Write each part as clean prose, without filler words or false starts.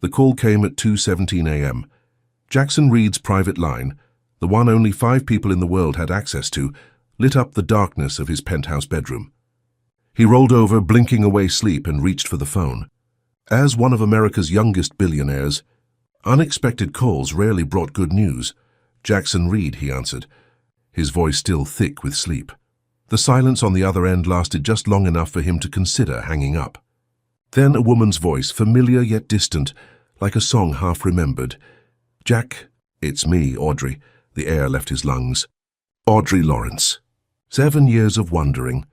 The call came at 2:17 a.m. Jackson Reed's private line, the one only 5 people in the world had access to, lit up the darkness of his penthouse bedroom. He rolled over, blinking away sleep, and reached for the phone. As one of America's youngest billionaires, unexpected calls rarely brought good news. "Jackson Reed," he answered, his voice still thick with sleep. The silence on the other end lasted just long enough for him to consider hanging up. Then a woman's voice, familiar yet distant, like a song half remembered. "Jack, it's me, Audrey." The air left his lungs. Audrey Lawrence. 7 years of wandering,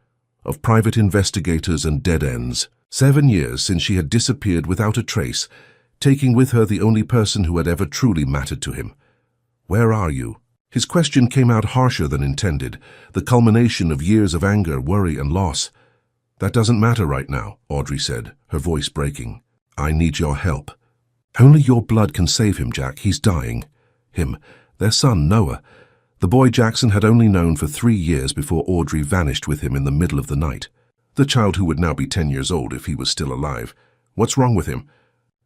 of private investigators and dead ends. 7 years since she had disappeared without a trace, taking with her the only person who had ever truly mattered to him. "Where are you?" His question came out harsher than intended, the culmination of years of anger, worry, and loss. "That doesn't matter right now," Audrey said, her voice breaking. "I need your help." "Only your blood can save him, Jack. He's dying." Him, their son, Noah. The boy Jackson had only known for 3 years before Audrey vanished with him in the middle of the night. The child who would now be 10 years old if he was still alive. What's wrong with him?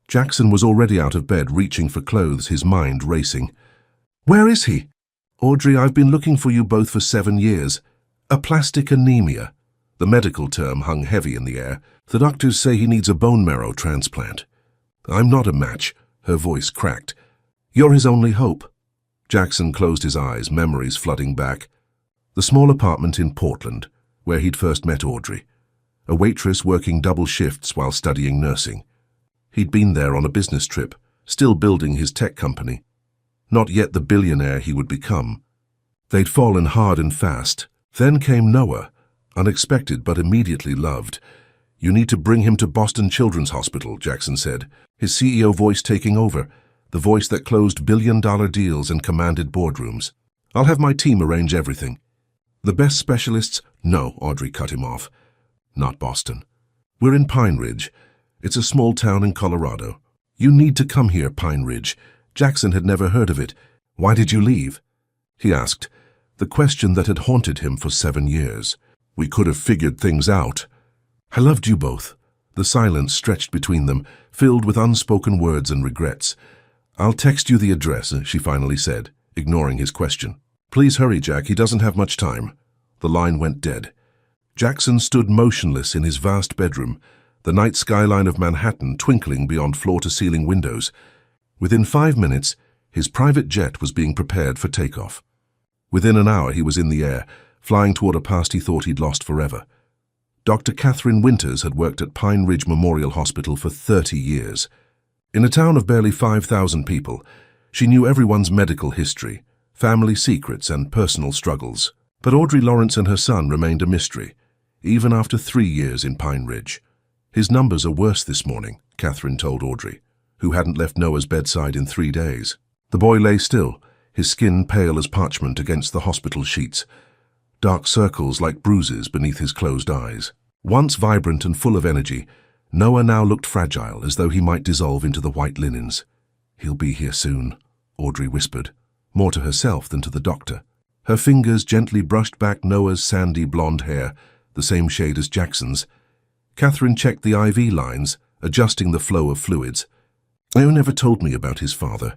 Jackson was already out of bed, reaching for clothes, his mind racing. "Where is he?" "Audrey, I've been looking for you both for 7 years. Aplastic anemia." The medical term hung heavy in the air. "The doctors say he needs a bone marrow transplant." "I'm not a match," her voice cracked. "You're his only hope." Jackson closed his eyes, memories flooding back. The small apartment in Portland, where he'd first met Audrey. A waitress working double shifts while studying nursing. He'd been there on a business trip, still building his tech company. Not yet the billionaire he would become. They'd fallen hard and fast. Then came Noah, unexpected but immediately loved. "You need to bring him to Boston Children's Hospital," Jackson said, his CEO voice taking over, the voice that closed billion-dollar deals and commanded boardrooms. "I'll have my team arrange everything." "The best specialists—" "No," Audrey cut him off. "Not Boston. We're in Pine Ridge. It's a small town in Colorado. You need to come here, Pine Ridge." Jackson had never heard of it. "Why did you leave?" he asked, the question that had haunted him for 7 years. "We could have figured things out." "I loved you both." The silence stretched between them, filled with unspoken words and regrets. "I'll text you the address," she finally said, ignoring his question. "Please hurry, Jack. He doesn't have much time." The line went dead. Jackson stood motionless in his vast bedroom, the night skyline of Manhattan twinkling beyond floor-to-ceiling windows. Within 5 minutes, his private jet was being prepared for takeoff. Within an hour, he was in the air, flying toward a past he thought he'd lost forever. Dr. Catherine Winters had worked at Pine Ridge Memorial Hospital for 30 years. In a town of barely 5,000 people, she knew everyone's medical history, family secrets, and personal struggles. But Audrey Lawrence and her son remained a mystery, even after 3 years in Pine Ridge. "His numbers are worse this morning," Catherine told Audrey, who hadn't left Noah's bedside in 3 days. The boy lay still, his skin pale as parchment against the hospital sheets, dark circles like bruises beneath his closed eyes. Once vibrant and full of energy, Noah now looked fragile, as though he might dissolve into the white linens. "He'll be here soon," Audrey whispered, more to herself than to the doctor. Her fingers gently brushed back Noah's sandy blonde hair, the same shade as Jackson's. Catherine checked the IV lines, adjusting the flow of fluids. "You never told me about his father."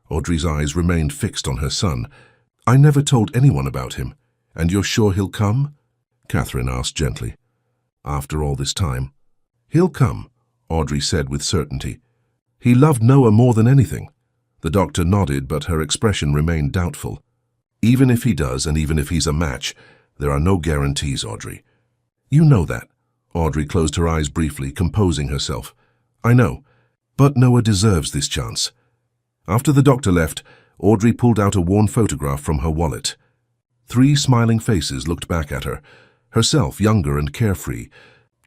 Audrey's eyes remained fixed on her son. "I never told anyone about him. And you're sure he'll come?" Catherine asked gently. "After all this time?" "He'll come," Audrey said with certainty. "He loved Noah more than anything." The doctor nodded, but her expression remained doubtful. "Even if he does, and even if he's a match, there are no guarantees, Audrey." "You know that." Audrey closed her eyes briefly, composing herself. "I know. But Noah deserves this chance." After the doctor left, Audrey pulled out a worn photograph from her wallet. 3 smiling faces looked back at her, herself younger and carefree.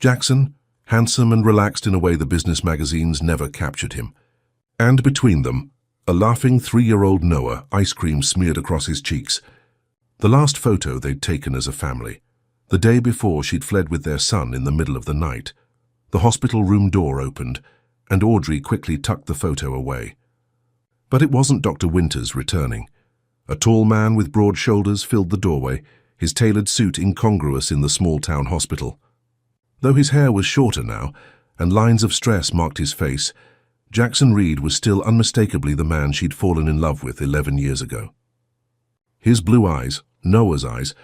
Jackson, handsome and relaxed in a way the business magazines never captured him. And between them, a laughing 3-year-old Noah, ice cream smeared across his cheeks. The last photo they'd taken as a family. The day before she'd fled with their son in the middle of the night. The hospital room door opened, and Audrey quickly tucked the photo away. But it wasn't Dr. Winters returning. A tall man with broad shoulders filled the doorway, his tailored suit incongruous in the small-town hospital. Though his hair was shorter now, and lines of stress marked his face, Jackson Reed was still unmistakably the man she'd fallen in love with 11 years ago. His blue eyes, Noah's eyes,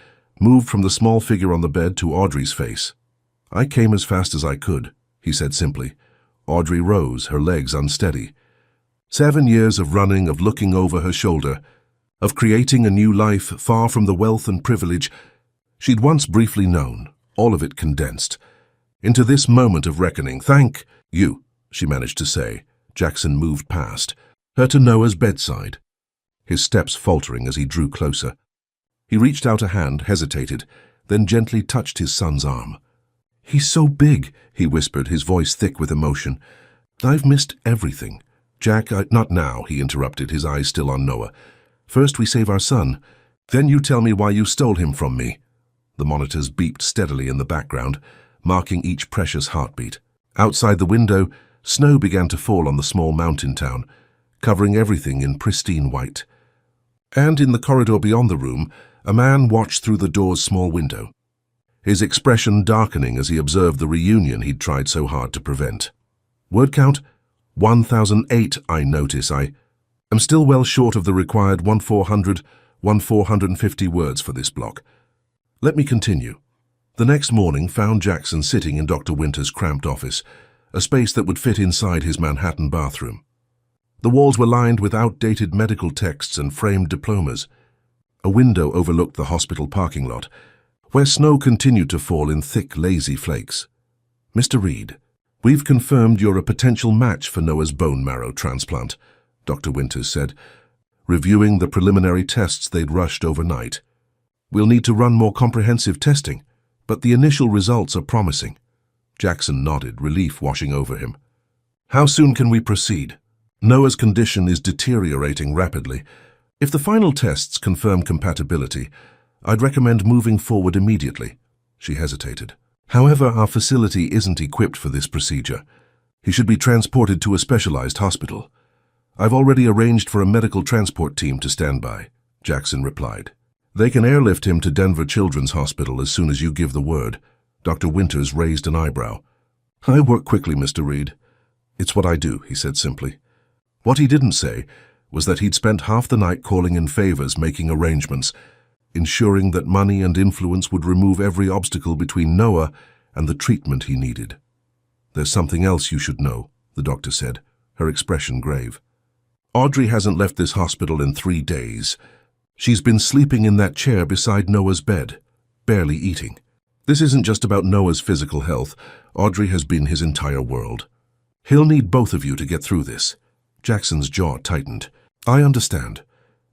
moved from the small figure on the bed to Audrey's face. "I came as fast as I could," he said simply. Audrey rose, her legs unsteady. 7 years of running, of looking over her shoulder, of creating a new life far from the wealth and privilege she'd once briefly known, all of it condensed into this moment of reckoning. "Thank you," she managed to say. Jackson moved past her to Noah's bedside, his steps faltering as he drew closer. He reached out a hand, hesitated, then gently touched his son's arm. "He's so big," he whispered, his voice thick with emotion. "I've missed everything." "Jack, not now," he interrupted, his eyes still on Noah. "First we save our son. Then you tell me why you stole him from me." The monitors beeped steadily in the background, marking each precious heartbeat. Outside the window, snow began to fall on the small mountain town, covering everything in pristine white. And in the corridor beyond the room, a man watched through the door's small window, his expression darkening as he observed the reunion he'd tried so hard to prevent. "Word count? 1008, I notice. I am still well short of the required 1450 words for this block. Let me continue." The next morning found Jackson sitting in Dr. Winter's cramped office, a space that would fit inside his Manhattan bathroom. The walls were lined with outdated medical texts and framed diplomas. A window overlooked the hospital parking lot, where snow continued to fall in thick, lazy flakes. "Mr. Reed, we've confirmed you're a potential match for Noah's bone marrow transplant," Dr. Winters said, reviewing the preliminary tests they'd rushed overnight. "We'll need to run more comprehensive testing, but the initial results are promising." Jackson nodded, relief washing over him. "How soon can we proceed?" "Noah's condition is deteriorating rapidly. If the final tests confirm compatibility, I'd recommend moving forward immediately." She hesitated. "However, our facility isn't equipped for this procedure. He should be transported to a specialized hospital." "I've already arranged for a medical transport team to stand by," Jackson replied. "They can airlift him to Denver Children's Hospital as soon as you give the word." Dr. Winters raised an eyebrow. "I work quickly, Mr. Reed. It's what I do," he said simply. What he didn't say was that he'd spent half the night calling in favors, making arrangements, ensuring that money and influence would remove every obstacle between Noah and the treatment he needed. "There's something else you should know," the doctor said, her expression grave. "Audrey hasn't left this hospital in 3 days. She's been sleeping in that chair beside Noah's bed, barely eating. This isn't just about Noah's physical health. Audrey has been his entire world. He'll need both of you to get through this." Jackson's jaw tightened. "I understand."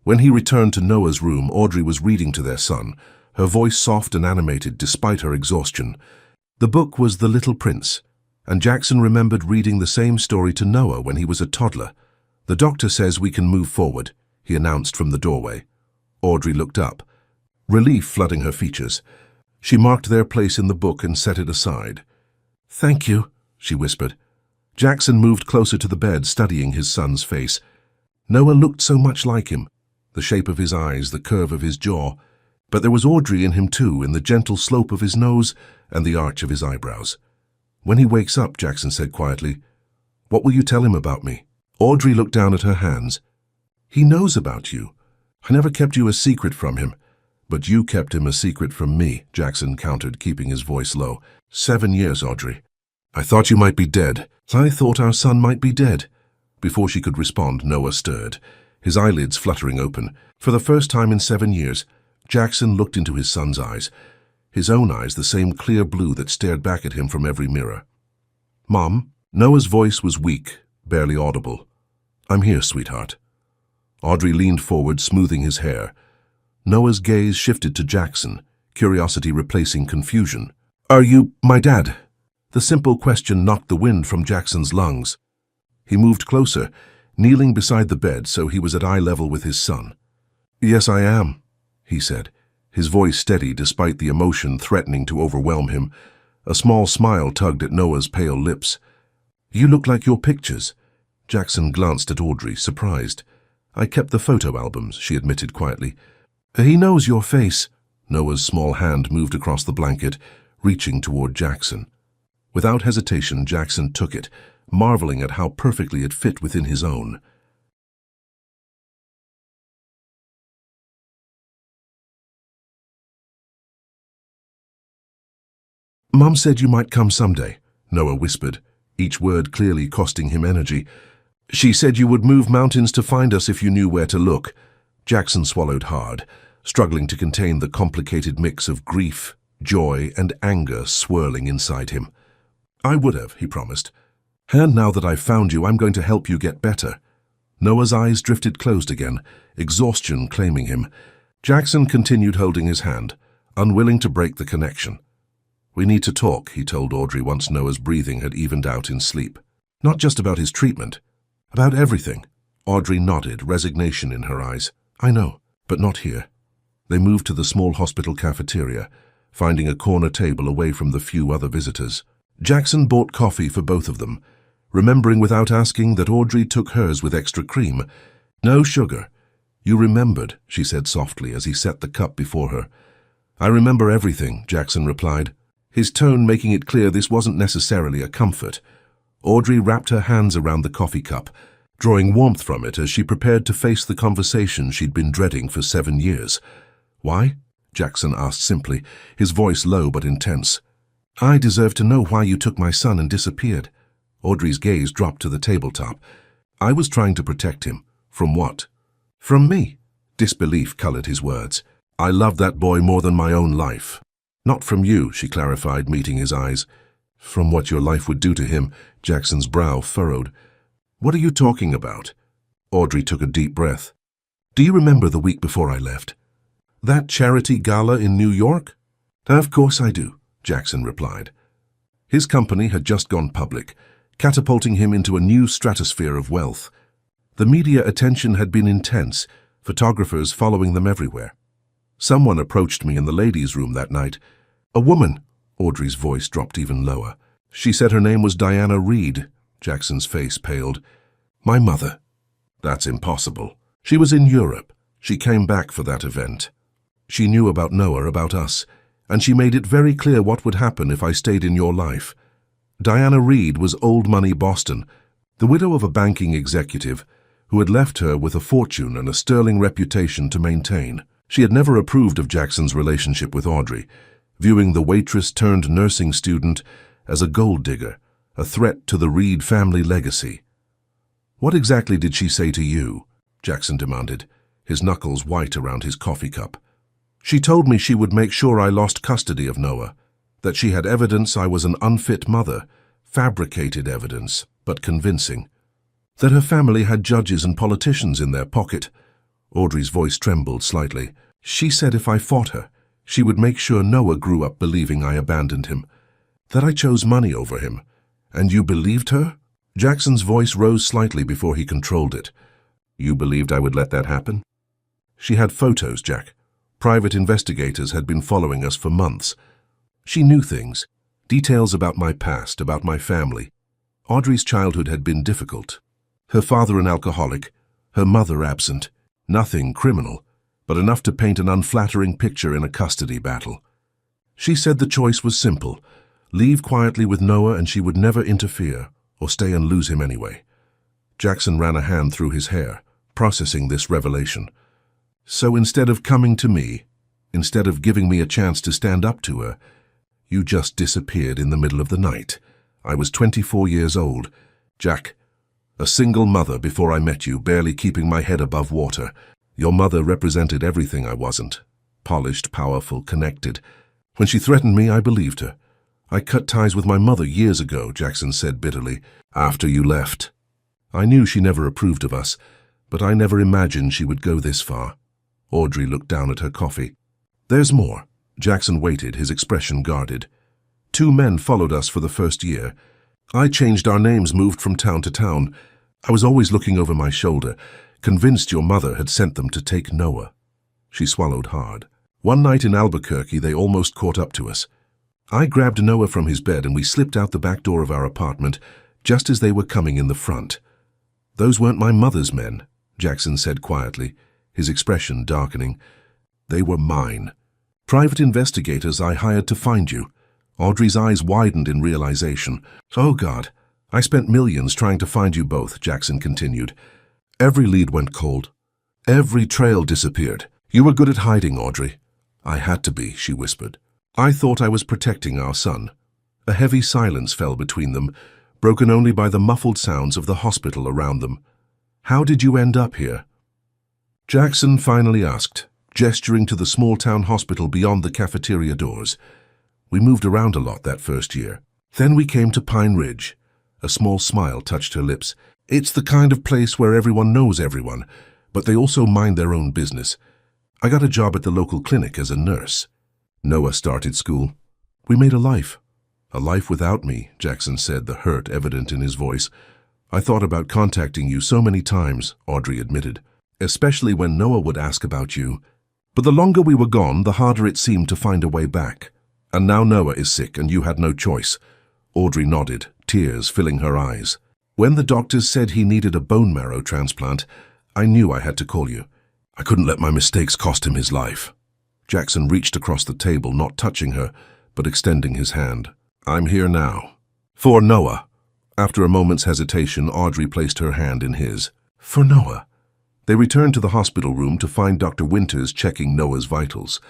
When he returned to Noah's room, Audrey was reading to their son, her voice soft and animated despite her exhaustion. The book was The Little Prince, and Jackson remembered reading the same story to Noah when he was a toddler. "The doctor says we can move forward," he announced from the doorway. Audrey looked up, relief flooding her features. She marked their place in the book and set it aside. "Thank you," she whispered. Jackson moved closer to the bed, studying his son's face. Noah looked so much like him, the shape of his eyes, the curve of his jaw. But there was Audrey in him too, in the gentle slope of his nose and the arch of his eyebrows. "When he wakes up," Jackson said quietly, "what will you tell him about me?" Audrey looked down at her hands. "He knows about you. I never kept you a secret from him. But you kept him a secret from me," Jackson countered, keeping his voice low. 7 years, Audrey. I thought you might be dead. I thought our son might be dead." Before she could respond, Noah stirred, his eyelids fluttering open. For the first time in 7 years, Jackson looked into his son's eyes, his own eyes the same clear blue that stared back at him from every mirror. "Mom?" Noah's voice was weak, barely audible. "I'm here, sweetheart." Audrey leaned forward, smoothing his hair. Noah's gaze shifted to Jackson, curiosity replacing confusion. "Are you my dad?" The simple question knocked the wind from Jackson's lungs. He moved closer, kneeling beside the bed so he was at eye level with his son. "Yes, I am," he said, his voice steady despite the emotion threatening to overwhelm him. A small smile tugged at Noah's pale lips. "You look like your pictures." Jackson glanced at Audrey, surprised. "I kept the photo albums," she admitted quietly. "He knows your face." Noah's small hand moved across the blanket, reaching toward Jackson. Without hesitation, Jackson took it, marveling at how perfectly it fit within his own. "Mum said you might come someday," Noah whispered, each word clearly costing him energy. "She said you would move mountains to find us if you knew where to look." Jackson swallowed hard, struggling to contain the complicated mix of grief, joy, and anger swirling inside him. "I would have," he promised. "And now that I've found you, I'm going to help you get better." Noah's eyes drifted closed again, exhaustion claiming him. Jackson continued holding his hand, unwilling to break the connection. "We need to talk," he told Audrey once Noah's breathing had evened out in sleep. "Not just about his treatment. About everything." Audrey nodded, resignation in her eyes. "I know, but not here." They moved to the small hospital cafeteria, finding a corner table away from the few other visitors. Jackson bought coffee for both of them, remembering without asking that Audrey took hers with extra cream. "No sugar." "You remembered," she said softly as he set the cup before her. "I remember everything," Jackson replied, his tone making it clear this wasn't necessarily a comfort. Audrey wrapped her hands around the coffee cup, drawing warmth from it as she prepared to face the conversation she'd been dreading for 7 years. "Why?" Jackson asked simply, his voice low but intense. "I deserve to know why you took my son and disappeared." Audrey's gaze dropped to the tabletop. "I was trying to protect him. From what?" "From me." Disbelief colored his words. "I loved that boy more than my own life." "Not from you," she clarified, meeting his eyes. "From what your life would do to him," Jackson's brow furrowed. "What are you talking about?" Audrey took a deep breath. "Do you remember the week before I left? That charity gala in New York?" "Of course I do," Jackson replied. His company had just gone public, catapulting him into a new stratosphere of wealth. The media attention had been intense, photographers following them everywhere. "Someone approached me in the ladies' room that night. A woman." Audrey's voice dropped even lower. "She said her name was Diana Reed." Jackson's face paled. "My mother." "That's impossible." "She was in Europe. She came back for that event. She knew about Noah, about us, and she made it very clear what would happen if I stayed in your life." Diana Reed was old money Boston, the widow of a banking executive who had left her with a fortune and a sterling reputation to maintain. She had never approved of Jackson's relationship with Audrey, viewing the waitress-turned-nursing student as a gold digger, a threat to the Reed family legacy. "What exactly did she say to you?" Jackson demanded, his knuckles white around his coffee cup. "She told me she would make sure I lost custody of Noah, that she had evidence I was an unfit mother, fabricated evidence, but convincing. That her family had judges and politicians in their pocket." Audrey's voice trembled slightly. "She said if I fought her, she would make sure Noah grew up believing I abandoned him, that I chose money over him. And you believed her?" Jackson's voice rose slightly before he controlled it. "You believed I would let that happen?" "She had photos, Jack. Private investigators had been following us for months. She knew things, details about my past, about my family. Audrey's childhood had been difficult. Her father an alcoholic, her mother absent. Nothing criminal, but enough to paint an unflattering picture in a custody battle. She said the choice was simple. Leave quietly with Noah and she would never interfere, or stay and lose him anyway." Jackson ran a hand through his hair, processing this revelation. "So instead of coming to me, instead of giving me a chance to stand up to her, you just disappeared in the middle of the night. I was 24 years old. Jack, a single mother before I met you, barely keeping my head above water. Your mother represented everything I wasn't. Polished, powerful, connected. When she threatened me, I believed her. I cut ties with my mother years ago," Jackson said bitterly, "after you left. I knew she never approved of us, but I never imagined she would go this far." Audrey looked down at her coffee. "There's more." Jackson waited, his expression guarded. "2 men followed us for the first year. I changed our names, moved from town to town. I was always looking over my shoulder, convinced your mother had sent them to take Noah." She swallowed hard. "One night in Albuquerque, they almost caught up to us. I grabbed Noah from his bed and we slipped out the back door of our apartment just as they were coming in the front. Those weren't my mother's men," Jackson said quietly, his expression darkening. "They were mine. Private investigators I hired to find you." Audrey's eyes widened in realization. "Oh God, I spent millions trying to find you both, Jackson continued. Every lead went cold. Every trail disappeared. You were good at hiding, Audrey. I had to be, she whispered. I thought I was protecting our son. A heavy silence fell between them, broken only by the muffled sounds of the hospital around them. How did you end up here? Jackson finally asked, gesturing to the small-town hospital beyond the cafeteria doors. We moved around a lot that first year. Then we came to Pine Ridge. A small smile touched her lips. It's the kind of place where everyone knows everyone, but they also mind their own business. I got a job at the local clinic as a nurse. Noah started school. We made a life. A life without me, Jackson said, the hurt evident in his voice. I thought about contacting you so many times, Audrey admitted, especially when Noah would ask about you. But the longer we were gone, the harder it seemed to find a way back. And now Noah is sick and you had no choice. Audrey nodded, tears filling her eyes. When the doctors said he needed a bone marrow transplant, I knew I had to call you. I couldn't let my mistakes cost him his life. Jackson reached across the table, not touching her, but extending his hand. I'm here now. For Noah. After a moment's hesitation, Audrey placed her hand in his. For Noah. They returned to the hospital room to find Dr. Winters checking Noah's vitals.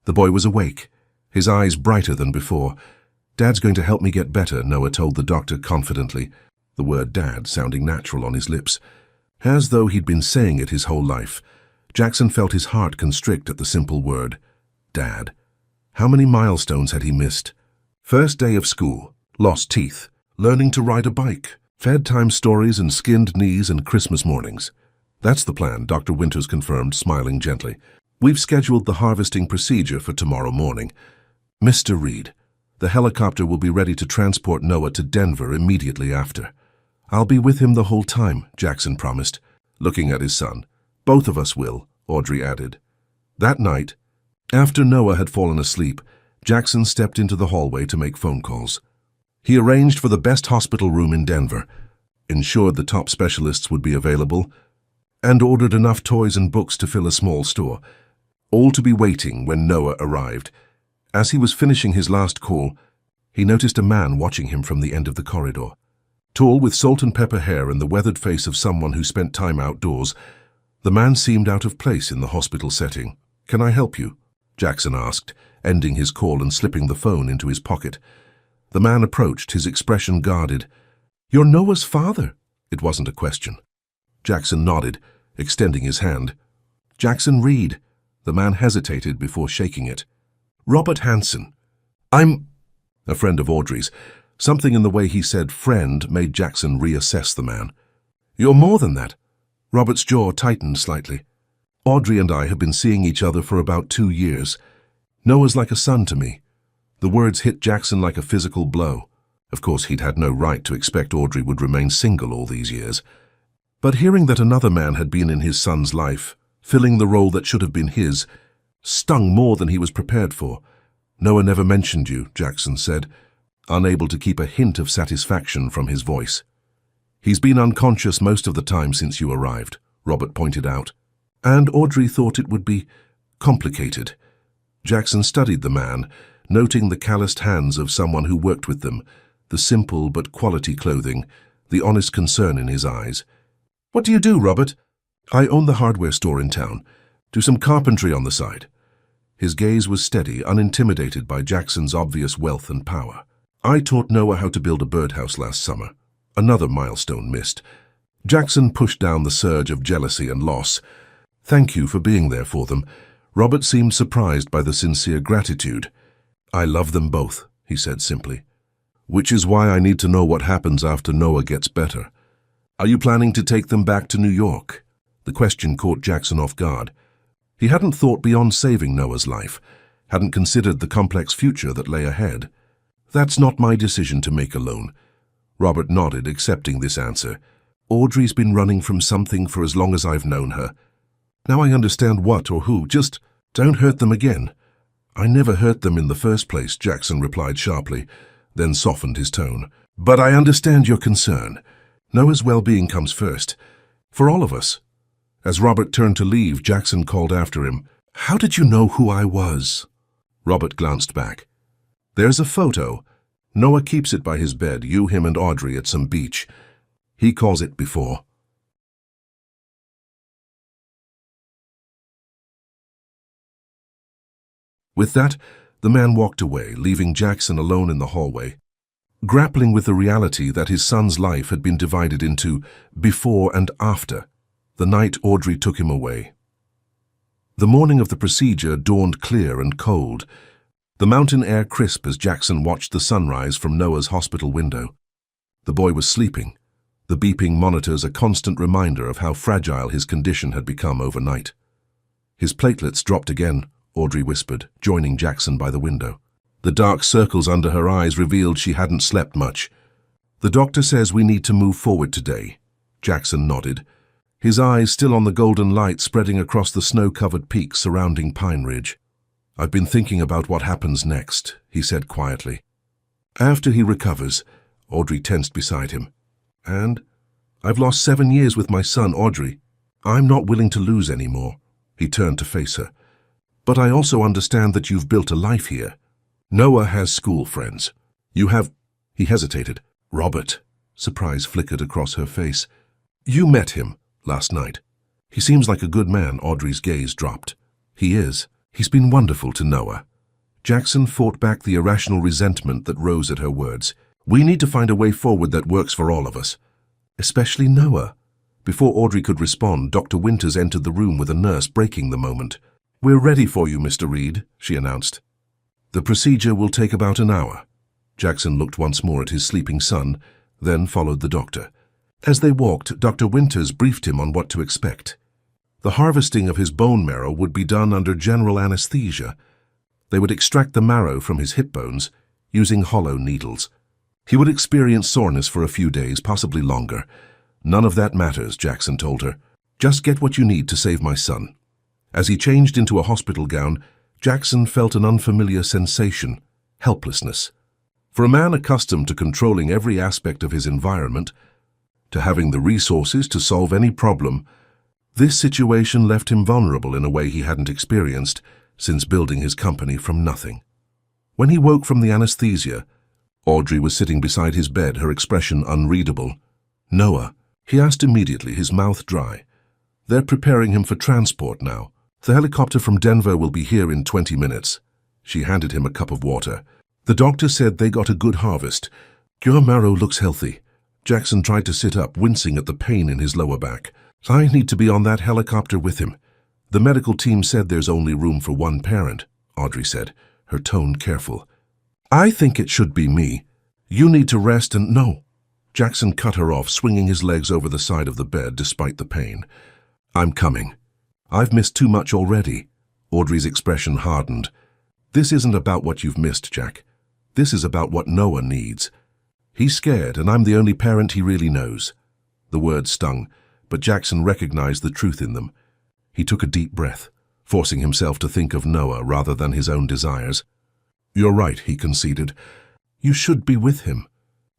The boy was awake, his eyes brighter than before. Dad's going to help me get better, Noah told the doctor confidently, the word Dad sounding natural on his lips. As though he'd been saying it his whole life, Jackson felt his heart constrict at the simple word, Dad. How many milestones had he missed? First day of school, lost teeth, learning to ride a bike, bedtime stories and skinned knees and Christmas mornings. That's the plan, Dr. Winters confirmed, smiling gently. We've scheduled the harvesting procedure for tomorrow morning. Mr. Reed, the helicopter will be ready to transport Noah to Denver immediately after. I'll be with him the whole time, Jackson promised, looking at his son. Both of us will, Audrey added. That night, after Noah had fallen asleep, Jackson stepped into the hallway to make phone calls. He arranged for the best hospital room in Denver, ensured the top specialists would be available, and ordered enough toys and books to fill a small store, all to be waiting when Noah arrived. As he was finishing his last call, he noticed a man watching him from the end of the corridor. Tall, with salt and pepper hair and the weathered face of someone who spent time outdoors, the man seemed out of place in the hospital setting. Can I help you? Jackson asked, ending his call and slipping the phone into his pocket. The man approached, his expression guarded. You're Noah's father? It wasn't a question. Jackson nodded, extending his hand. Jackson Reed. The man hesitated before shaking it. Robert Hanson. I'm a friend of Audrey's. Something in the way he said friend made Jackson reassess the man. You're more than that. Robert's jaw tightened slightly. Audrey and I have been seeing each other for about 2 years. Noah's like a son to me. The words hit Jackson like a physical blow. Of course, he'd had no right to expect Audrey would remain single all these years. But hearing that another man had been in his son's life, filling the role that should have been his, stung more than he was prepared for. Noah never mentioned you, Jackson said, unable to keep a hint of satisfaction from his voice. He's been unconscious most of the time since you arrived, Robert pointed out. And Audrey thought it would be complicated. Jackson studied the man, noting the calloused hands of someone who worked with them, the simple but quality clothing, the honest concern in his eyes. What do you do, Robert? I own the hardware store in town. Do some carpentry on the side. His gaze was steady, unintimidated by Jackson's obvious wealth and power. I taught Noah how to build a birdhouse last summer. Another milestone missed. Jackson pushed down the surge of jealousy and loss. Thank you for being there for them. Robert seemed surprised by the sincere gratitude. I love them both, he said simply. Which is why I need to know what happens after Noah gets better. Are you planning to take them back to New York? The question caught Jackson off guard. He hadn't thought beyond saving Noah's life, hadn't considered the complex future that lay ahead. That's not my decision to make alone. Robert nodded, accepting this answer. Audrey's been running from something for as long as I've known her. Now I understand what or who. Just don't hurt them again. I never hurt them in the first place, Jackson replied sharply, then softened his tone. But I understand your concern. Noah's well-being comes first. For all of us. As Robert turned to leave, Jackson called after him. How did you know who I was? Robert glanced back. There's a photo. Noah keeps it by his bed, you, him, and Audrey at some beach. He calls it before. With that, the man walked away, leaving Jackson alone in the hallway, grappling with the reality that his son's life had been divided into before and after the night Audrey took him away. The morning of the procedure dawned clear and cold, the mountain air crisp as Jackson watched the sunrise from Noah's hospital window. The boy was sleeping, the beeping monitors a constant reminder of how fragile his condition had become overnight. His platelets dropped again, Audrey whispered, joining Jackson by the window. The dark circles under her eyes revealed she hadn't slept much. The doctor says we need to move forward today. Jackson nodded, his eyes still on the golden light spreading across the snow-covered peaks surrounding Pine Ridge. I've been thinking about what happens next, he said quietly. After he recovers, Audrey tensed beside him. And I've lost 7 years with my son, Audrey. I'm not willing to lose any more. He turned to face her. But I also understand that you've built a life here. Noah has school friends. You have... He hesitated. Robert. Surprise flickered across her face. You met him last night. He seems like a good man. Audrey's gaze dropped. He is. He's been wonderful to Noah. Jackson fought back the irrational resentment that rose at her words. We need to find a way forward that works for all of us. Especially Noah. Before Audrey could respond, Dr. Winters entered the room with a nurse, breaking the moment. We're ready for you, Mr. Reed, she announced. The procedure will take about an hour. Jackson looked once more at his sleeping son, then followed the doctor. As they walked, Dr. Winters briefed him on what to expect. The harvesting of his bone marrow would be done under general anesthesia. They would extract the marrow from his hip bones using hollow needles. He would experience soreness for a few days, possibly longer. None of that matters, Jackson told her. Just get what you need to save my son. As he changed into a hospital gown, Jackson felt an unfamiliar sensation, helplessness. For a man accustomed to controlling every aspect of his environment, to having the resources to solve any problem, this situation left him vulnerable in a way he hadn't experienced since building his company from nothing. When he woke from the anesthesia, Audrey was sitting beside his bed, her expression unreadable. Noah, he asked immediately, his mouth dry. They're preparing him for transport now. The helicopter from Denver will be here in 20 minutes. She handed him a cup of water. The doctor said they got a good harvest. Your marrow looks healthy. Jackson tried to sit up, wincing at the pain in his lower back. I need to be on that helicopter with him. The medical team said there's only room for one parent, Audrey said, her tone careful. I think it should be me. You need to rest and... No. Jackson cut her off, swinging his legs over the side of the bed despite the pain. I'm coming. I've missed too much already. Audrey's expression hardened. This isn't about what you've missed, Jack. This is about what Noah needs. He's scared, and I'm the only parent he really knows. The words stung, but Jackson recognized the truth in them. He took a deep breath, forcing himself to think of Noah rather than his own desires. You're right, he conceded. You should be with him.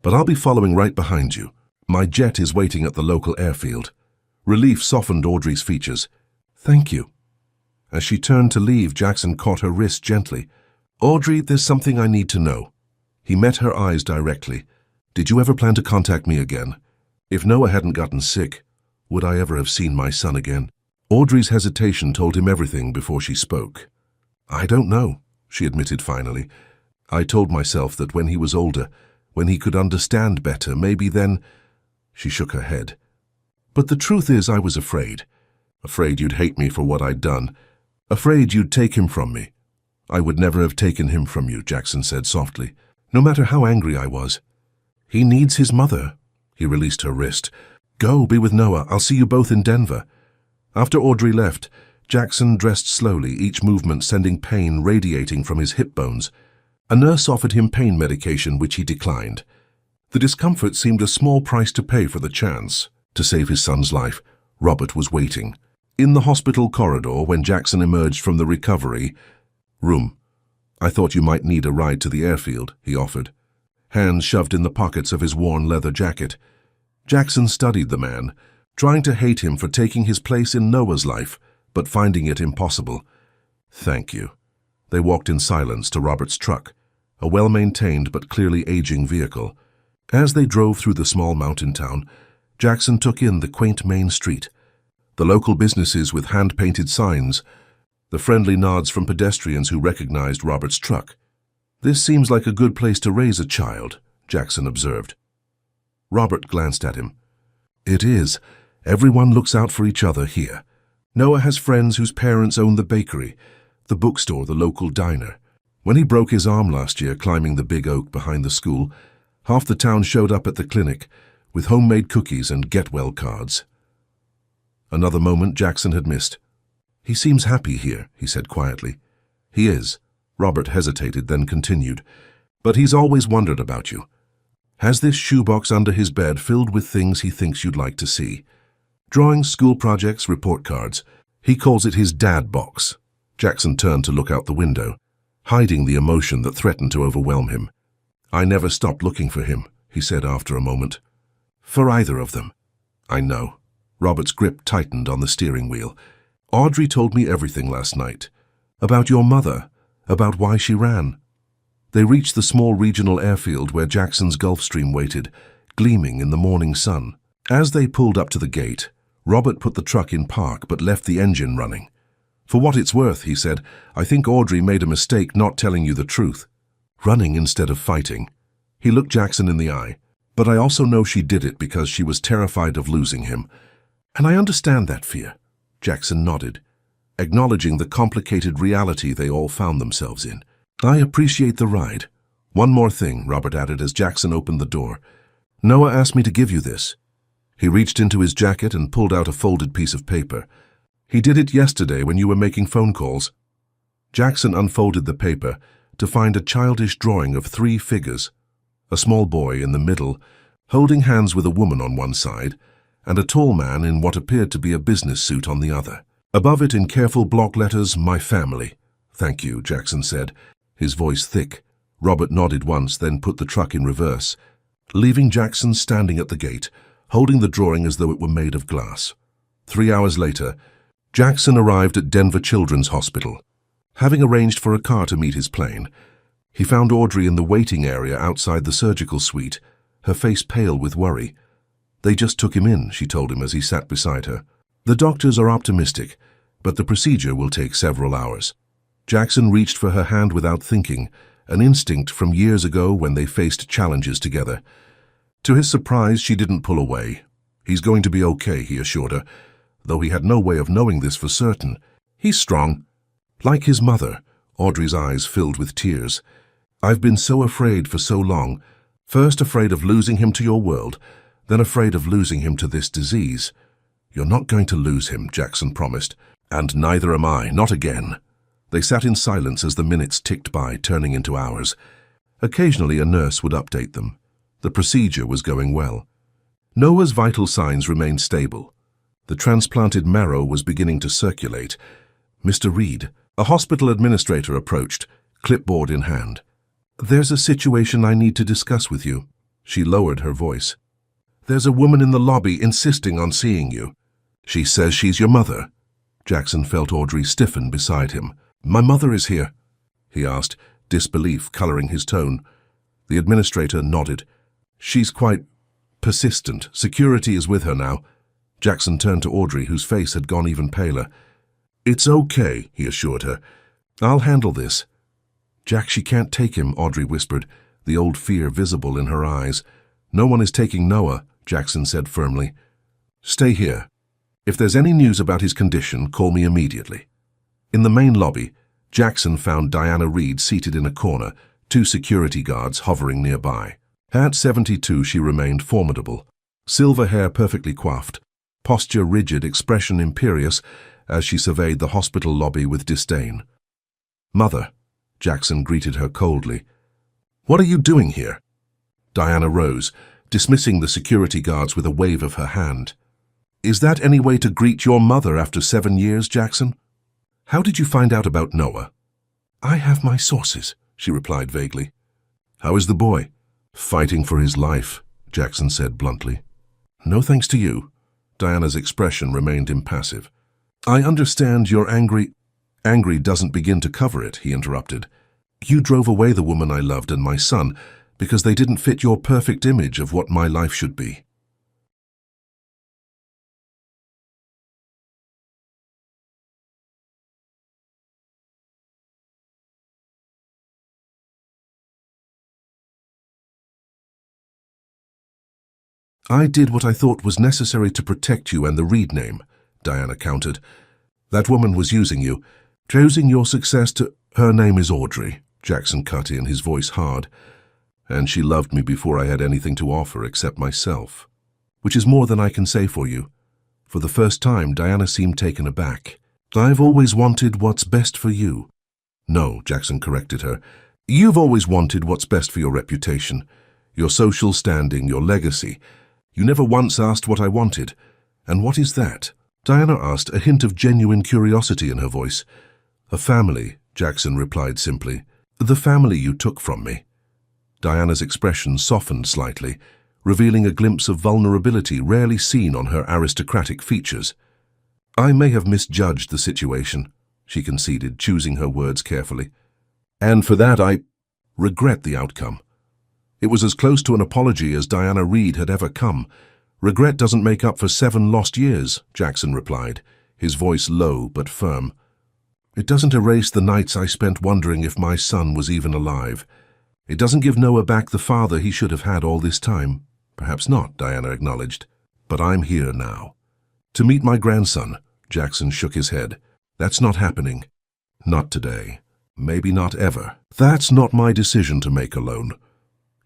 But I'll be following right behind you. My jet is waiting at the local airfield. Relief softened Audrey's features. Thank you. As she turned to leave, Jackson caught her wrist gently. Audrey, there's something I need to know. He met her eyes directly. Did you ever plan to contact me again? If Noah hadn't gotten sick, would I ever have seen my son again? Audrey's hesitation told him everything before she spoke. I don't know, she admitted finally. I told myself that when he was older, when he could understand better, maybe then... She shook her head. But the truth is I was afraid. Afraid you'd hate me for what I'd done. Afraid you'd take him from me. I would never have taken him from you, Jackson said softly, no matter how angry I was. He needs his mother. He released her wrist. Go, be with Noah. I'll see you both in Denver. After Audrey left, Jackson dressed slowly, each movement sending pain radiating from his hip bones. A nurse offered him pain medication, which he declined. The discomfort seemed a small price to pay for the chance to save his son's life. Robert was waiting. In the hospital corridor, when Jackson emerged from the recovery room, I thought you might need a ride to the airfield, he offered, hands shoved in the pockets of his worn leather jacket. Jackson studied the man, trying to hate him for taking his place in Noah's life, but finding it impossible. Thank you. They walked in silence to Robert's truck, a well-maintained but clearly aging vehicle. As they drove through the small mountain town, Jackson took in the quaint main street, the local businesses with hand-painted signs, the friendly nods from pedestrians who recognized Robert's truck. "This seems like a good place to raise a child," Jackson observed. Robert glanced at him. "It is. Everyone looks out for each other here. Noah has friends whose parents own the bakery, the bookstore, the local diner. When he broke his arm last year climbing the big oak behind the school, half the town showed up at the clinic with homemade cookies and get-well cards." Another moment Jackson had missed. "He seems happy here," he said quietly. "He is." Robert hesitated, then continued. "But he's always wondered about you. Has this shoebox under his bed filled with things he thinks you'd like to see. Drawings, school projects, report cards. He calls it his dad box." Jackson turned to look out the window, hiding the emotion that threatened to overwhelm him. "I never stopped looking for him," he said after a moment. "For either of them." "I know." Robert's grip tightened on the steering wheel. "Audrey told me everything last night. About your mother, about why she ran." They reached the small regional airfield where Jackson's Gulfstream waited, gleaming in the morning sun. As they pulled up to the gate, Robert put the truck in park but left the engine running. "For what it's worth," he said, "I think Audrey made a mistake not telling you the truth. Running instead of fighting." He looked Jackson in the eye. "But I also know she did it because she was terrified of losing him. And I understand that fear." Jackson nodded, acknowledging the complicated reality they all found themselves in. "I appreciate the ride. One more thing," Robert added as Jackson opened the door. "Noah asked me to give you this." He reached into his jacket and pulled out a folded piece of paper. "He did it yesterday when you were making phone calls." Jackson unfolded the paper to find a childish drawing of 3 figures, a small boy in the middle, holding hands with a woman on one side, and a tall man in what appeared to be a business suit on the other. Above it in careful block letters, "My family." "Thank you," Jackson said, his voice thick. Robert nodded once, then put the truck in reverse, leaving Jackson standing at the gate, holding the drawing as though it were made of glass. 3 hours later, Jackson arrived at Denver Children's Hospital. Having arranged for a car to meet his plane, he found Audrey in the waiting area outside the surgical suite, her face pale with worry. "They just took him in," she told him as he sat beside her. "The doctors are optimistic, but the procedure will take several hours." Jackson reached for her hand without thinking, an instinct from years ago when they faced challenges together. To his surprise, she didn't pull away. "He's going to be okay," he assured her, though he had no way of knowing this for certain. "He's strong." Like his mother, Audrey's eyes filled with tears. "I've been so afraid for so long. First afraid of losing him to your world, then afraid of losing him to this disease." "You're not going to lose him," Jackson promised. "And neither am I, not again." They sat in silence as the minutes ticked by, turning into hours. Occasionally a nurse would update them. The procedure was going well. Noah's vital signs remained stable. The transplanted marrow was beginning to circulate. "Mr. Reed," a hospital administrator approached, clipboard in hand. "There's a situation I need to discuss with you." She lowered her voice. "There's a woman in the lobby insisting on seeing you. She says she's your mother." Jackson felt Audrey stiffen beside him. "My mother is here?" he asked, disbelief coloring his tone. The administrator nodded. "She's quite persistent. Security is with her now." Jackson turned to Audrey, whose face had gone even paler. "It's okay," he assured her. "I'll handle this." "Jack, she can't take him," Audrey whispered, the old fear visible in her eyes. "No one is taking Noah," Jackson said firmly. "Stay here. If there's any news about his condition, call me immediately." In the main lobby, Jackson found Diana Reed seated in a corner, 2 security guards hovering nearby. At 72, she remained formidable. Silver hair perfectly coiffed, posture rigid, expression imperious, as she surveyed the hospital lobby with disdain. "Mother," Jackson greeted her coldly. "What are you doing here?" Diana rose, dismissing the security guards with a wave of her hand. "Is that any way to greet your mother after 7 years, Jackson? How did you find out about Noah?" "I have my sources," she replied vaguely. "How is the boy?" "Fighting for his life," Jackson said bluntly. "No thanks to you." Diana's expression remained impassive. "I understand you're angry." "Angry doesn't begin to cover it," he interrupted. You drove away the woman I loved and my son because they didn't fit your perfect image of what my life should be. I did what I thought was necessary to protect you and the Reed name, Diana countered. That woman was using you, choosing your success to— Her name is Audrey, Jackson cut in, his voice hard. And she loved me before I had anything to offer except myself. Which is more than I can say for you. For the first time, Diana seemed taken aback. I've always wanted what's best for you. No, Jackson corrected her. You've always wanted what's best for your reputation, your social standing, your legacy. You never once asked what I wanted. And what is that? Diana asked, a hint of genuine curiosity in her voice. A family, Jackson replied simply. The family you took from me. Diana's expression softened slightly, revealing a glimpse of vulnerability rarely seen on her aristocratic features. I may have misjudged the situation, she conceded, choosing her words carefully. And for that I regret the outcome. It was as close to an apology as Diana Reed had ever come. Regret doesn't make up for 7 lost years, Jackson replied, his voice low but firm. It doesn't erase the nights I spent wondering if my son was even alive. It doesn't give Noah back the father he should have had all this time. Perhaps not, Diana acknowledged. But I'm here now. To meet my grandson, Jackson shook his head. That's not happening. Not today. Maybe not ever. That's not my decision to make alone.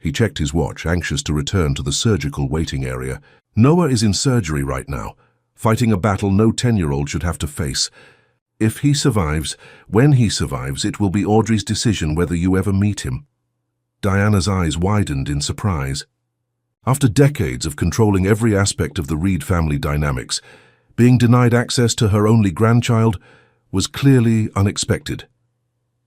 He checked his watch, anxious to return to the surgical waiting area. Noah is in surgery right now, fighting a battle no 10-year-old should have to face. If he survives, when he survives, it will be Audrey's decision whether you ever meet him. Diana's eyes widened in surprise. After decades of controlling every aspect of the Reed family dynamics, being denied access to her only grandchild was clearly unexpected.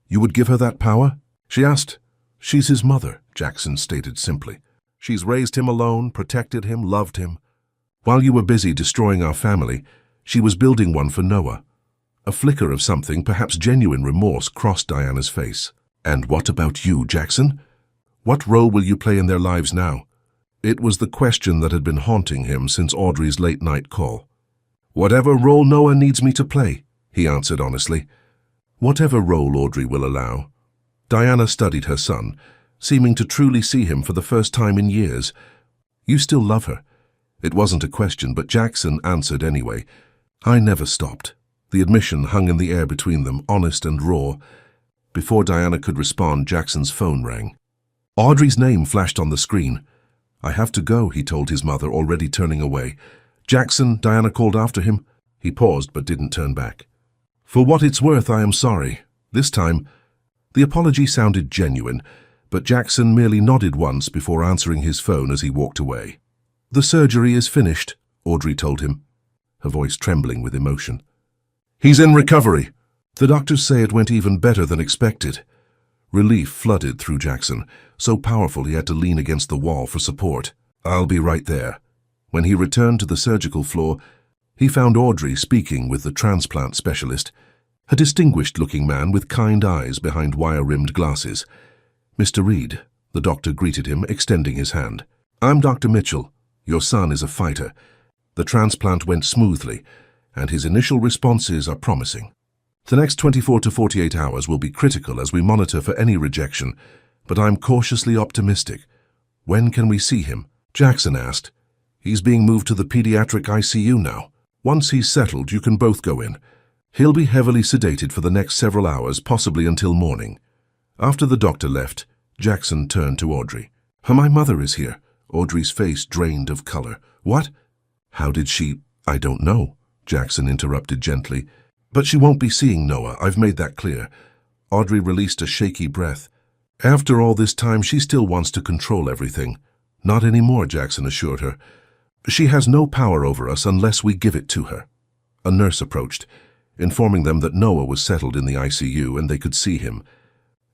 You would give her that power? She asked. She's his mother, Jackson stated simply. She's raised him alone, protected him, loved him. While you were busy destroying our family, she was building one for Noah. A flicker of something, perhaps genuine remorse, crossed Diana's face. And what about you, Jackson? What role will you play in their lives now? It was the question that had been haunting him since Audrey's late-night call. Whatever role Noah needs me to play, he answered honestly. Whatever role Audrey will allow. Diana studied her son, seeming to truly see him for the first time in years. You still love her. It wasn't a question, but Jackson answered anyway. I never stopped. The admission hung in the air between them, honest and raw. Before Diana could respond, Jackson's phone rang. Audrey's name flashed on the screen. I have to go, he told his mother, already turning away. Jackson, Diana called after him. He paused but didn't turn back. For what it's worth, I am sorry. This time, the apology sounded genuine, but Jackson merely nodded once before answering his phone as he walked away. The surgery is finished, Audrey told him, her voice trembling with emotion. He's in recovery. The doctors say it went even better than expected. Relief flooded through Jackson, so powerful he had to lean against the wall for support. I'll be right there. When he returned to the surgical floor, he found Audrey speaking with the transplant specialist, a distinguished-looking man with kind eyes behind wire-rimmed glasses. Mr. Reed, the doctor greeted him, extending his hand. I'm Dr. Mitchell. Your son is a fighter. The transplant went smoothly, and his initial responses are promising. The next 24 to 48 hours will be critical as we monitor for any rejection, but I'm cautiously optimistic. When can we see him? Jackson asked. He's being moved to the pediatric ICU now. Once he's settled, you can both go in. He'll be heavily sedated for the next several hours, possibly until morning. After the doctor left, Jackson turned to Audrey. My mother is here. Audrey's face drained of color. What? How did she— I don't know, Jackson interrupted gently. But she won't be seeing Noah, I've made that clear. Audrey released a shaky breath. After all this time, she still wants to control everything. Not anymore, Jackson assured her. She has no power over us unless we give it to her. A nurse approached, informing them that Noah was settled in the ICU and they could see him.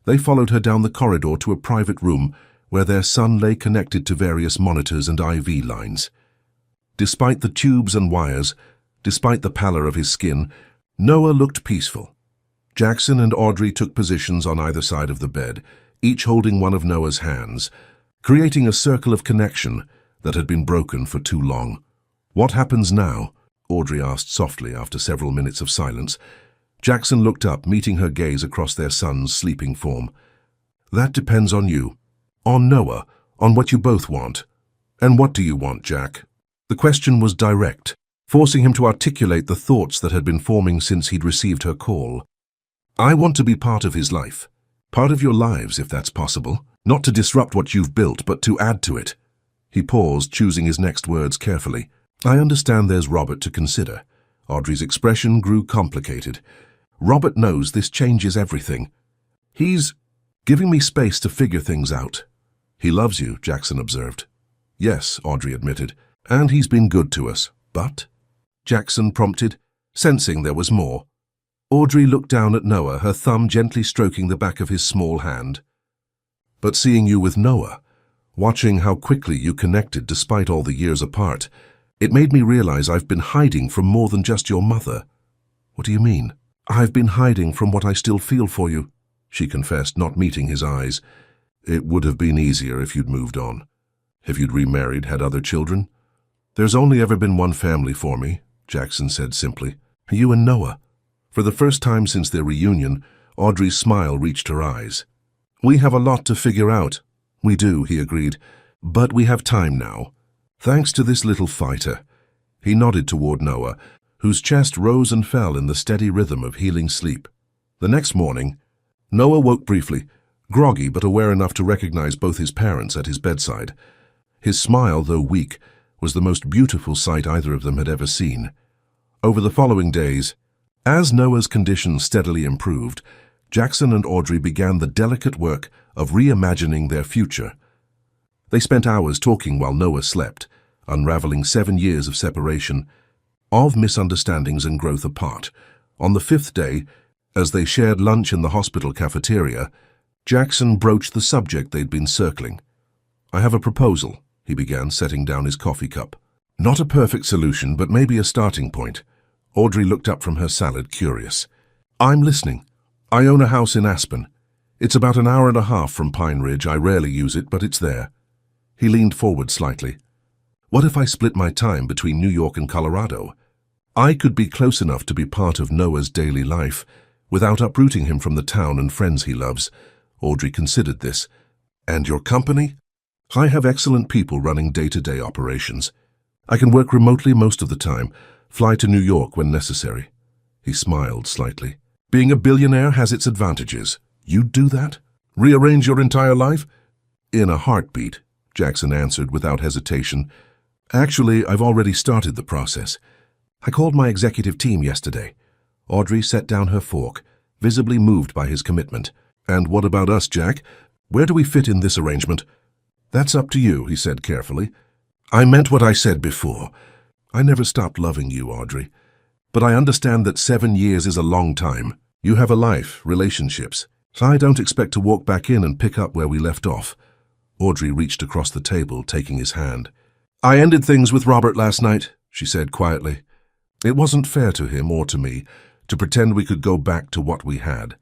They followed her down the corridor to a private room where their son lay connected to various monitors and IV lines. Despite the tubes and wires, despite the pallor of his skin, Noah looked peaceful. Jackson and Audrey took positions on either side of the bed, each holding one of Noah's hands, creating a circle of connection that had been broken for too long. "What happens now?" Audrey asked softly after several minutes of silence. Jackson looked up, meeting her gaze across their son's sleeping form. "That depends on you. On Noah, on what you both want." "And what do you want, Jack?" The question was direct, forcing him to articulate the thoughts that had been forming since he'd received her call. "I want to be part of his life. Part of your lives, if that's possible. Not to disrupt what you've built, but to add to it." He paused, choosing his next words carefully. "I understand there's Robert to consider." Audrey's expression grew complicated. "Robert knows this changes everything. He's giving me space to figure things out." "He loves you," Jackson observed. "Yes," Audrey admitted, "and he's been good to us. But?" Jackson prompted, sensing there was more. Audrey looked down at Noah, her thumb gently stroking the back of his small hand. "But seeing you with Noah, watching how quickly you connected despite all the years apart, it made me realize I've been hiding from more than just your mother." "What do you mean?" "I've been hiding from what I still feel for you," she confessed, not meeting his eyes. "It would have been easier if you'd moved on. If you'd remarried, had other children." "There's only ever been one family for me," Jackson said simply. "You and Noah." For the first time since their reunion, Audrey's smile reached her eyes. "We have a lot to figure out." "We do," he agreed. "But we have time now. Thanks to this little fighter." He nodded toward Noah, whose chest rose and fell in the steady rhythm of healing sleep. The next morning, Noah woke briefly, groggy but aware enough to recognize both his parents at his bedside. His smile, though weak, was the most beautiful sight either of them had ever seen. Over the following days, as Noah's condition steadily improved, Jackson and Audrey began the delicate work of reimagining their future. They spent hours talking while Noah slept, unraveling 7 years of separation, of misunderstandings and growth apart. On the 5th day, as they shared lunch in the hospital cafeteria, Jackson broached the subject they'd been circling. "I have a proposal," he began, setting down his coffee cup. "Not a perfect solution, but maybe a starting point." Audrey looked up from her salad, curious. "I'm listening. I own a house in Aspen. It's about an hour and a half from Pine Ridge. I rarely use it, but it's there." He leaned forward slightly. "What if I split my time between New York and Colorado? I could be close enough to be part of Noah's daily life, without uprooting him from the town and friends he loves." Audrey considered this. "And your company?" "I have excellent people running day-to-day operations. I can work remotely most of the time, fly to New York when necessary." He smiled slightly. "Being a billionaire has its advantages. You'd do that? Rearrange your entire life?" "In a heartbeat," Jackson answered without hesitation. "Actually, I've already started the process. I called my executive team yesterday." Audrey set down her fork, visibly moved by his commitment. "And what about us, Jack? Where do we fit in this arrangement?" "That's up to you," he said carefully. "I meant what I said before. I never stopped loving you, Audrey. But I understand that 7 years is a long time. You have a life, relationships. I don't expect to walk back in and pick up where we left off." Audrey reached across the table, taking his hand. "I ended things with Robert last night," she said quietly. "It wasn't fair to him or to me to pretend we could go back to what we had.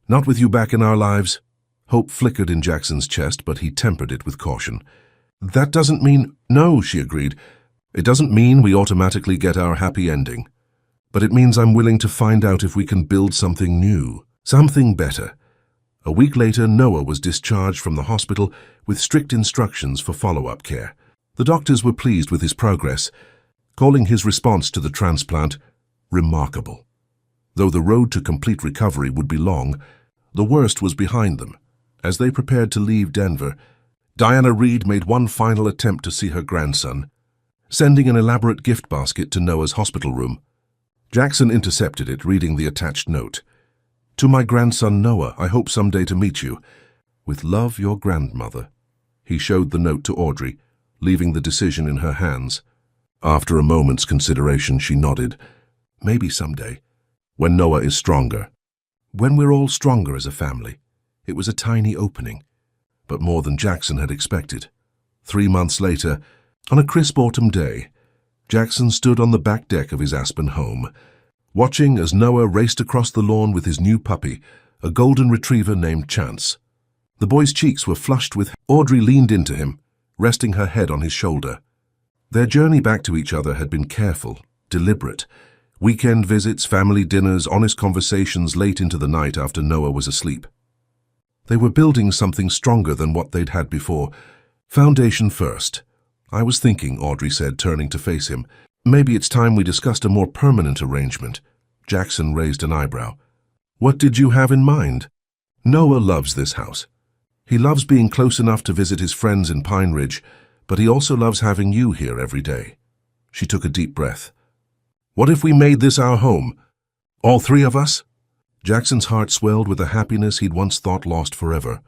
Not with you back in our lives." Hope flickered in Jackson's chest, but he tempered it with caution. "That doesn't mean—" "No," she agreed. "It doesn't mean we automatically get our happy ending. But it means I'm willing to find out if we can build something new, something better." A week later, Noah was discharged from the hospital with strict instructions for follow-up care. The doctors were pleased with his progress, calling his response to the transplant remarkable. Though the road to complete recovery would be long, the worst was behind them. As they prepared to leave Denver, Diana Reed made one final attempt to see her grandson, sending an elaborate gift basket to Noah's hospital room. Jackson intercepted it, reading the attached note. "To my grandson Noah, I hope someday to meet you. With love, your grandmother." He showed the note to Audrey, leaving the decision in her hands. After a moment's consideration, she nodded. "Maybe someday, when Noah is stronger. When we're all stronger as a family." It was a tiny opening, but more than Jackson had expected. 3 months later, on a crisp autumn day, Jackson stood on the back deck of his Aspen home, watching as Noah raced across the lawn with his new puppy, a golden retriever named Chance. The boy's cheeks were flushed with. Audrey leaned into him, resting her head on his shoulder. Their journey back to each other had been careful, deliberate. Weekend visits, family dinners, honest conversations late into the night after Noah was asleep. They were building something stronger than what they'd had before. Foundation first. I was thinking, Audrey said, turning to face him. Maybe it's time we discussed a more permanent arrangement. Jackson raised an eyebrow. What did you have in mind? Noah loves this house. He loves being close enough to visit his friends in Pine Ridge, but he also loves having you here every day. She took a deep breath. What if we made this our home? All three of us? Jackson's heart swelled with a happiness he'd once thought lost forever.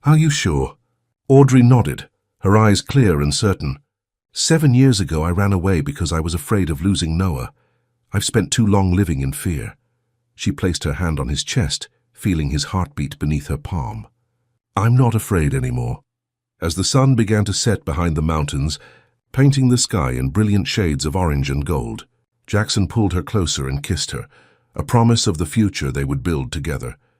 Are you sure? Audrey nodded, her eyes clear and certain. 7 years ago I ran away because I was afraid of losing Noah. I've spent too long living in fear. She placed her hand on his chest, feeling his heartbeat beneath her palm. I'm not afraid anymore. As the sun began to set behind the mountains, painting the sky in brilliant shades of orange and gold, Jackson pulled her closer and kissed her, a promise of the future they would build together.